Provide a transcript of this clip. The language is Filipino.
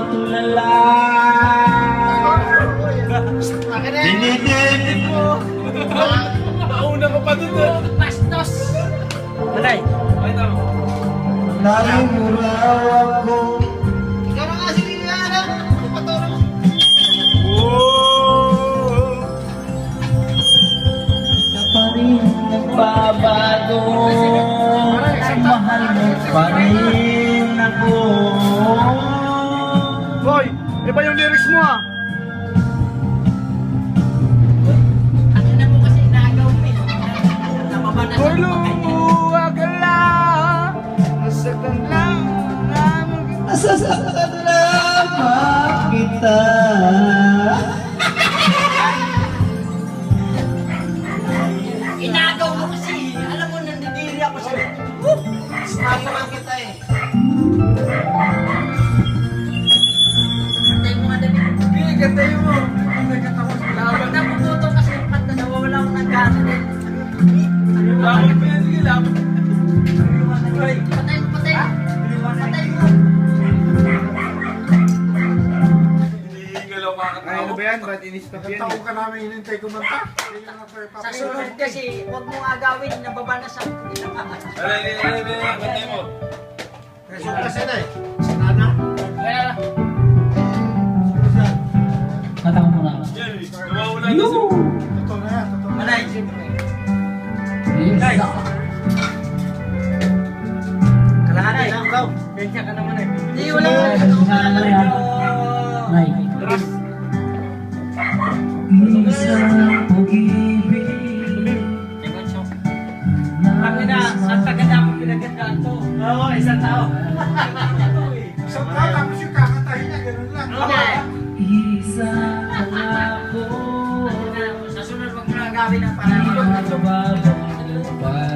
tulala. Dinidibig mo. Nauna ko pa doon. Bastos! Alay. Ay, tama. Nalimuraw ako. Ikaw na nga si Liliana. Patulong. Ka pa rin nagbabago. Mahal mo pa rin ako. Boy, iba yung lyrics mo ah. Ang ina mo kasi nagaw mo eh. Nababanas Boy, ako. lumuwag ka lang. Nasaktan lang. Nasasaktan lamang kita. Inagaw mo kasi. Alam mo, nandidiri ako sa'yo. Smart naman kita eh. Antay mo nga David. Hindi, gantayin mo. Nagkatapos mo. Pag napuputol kasi yung kanta, nawawala ako ng gana din. Laban mo yan, sige, laban. Patay mo, patay mo. Patay mo. Hindi galaw makakatawa. Ay, ano ba yan? Ba't in-stop yan? Taong ka namin hinintay kumanta. Hindi na fair pa. Sa sunod kasi, huwag mong agawin, nababanas ako. Hindi na kakas. Alay, gantay mo. Reso kasi na eh. Sinana. Kaya, Kata ko muna. yan, nawawala na si... Totoo na yan. Totoo na Malay. yan. Yes. Kalahati Lang daw. Ganyan ka naman eh. Hindi, wala mo. Nay. Isang pag-ibig. Ang ina, ang taga mo pinagandaan to. Oo, isang tao. Isang tao tapos yung kakantahin niya. Ganun lang. Isang pangako. Sa sunod, huwag mo na agawin ang parang. Bababang lupa.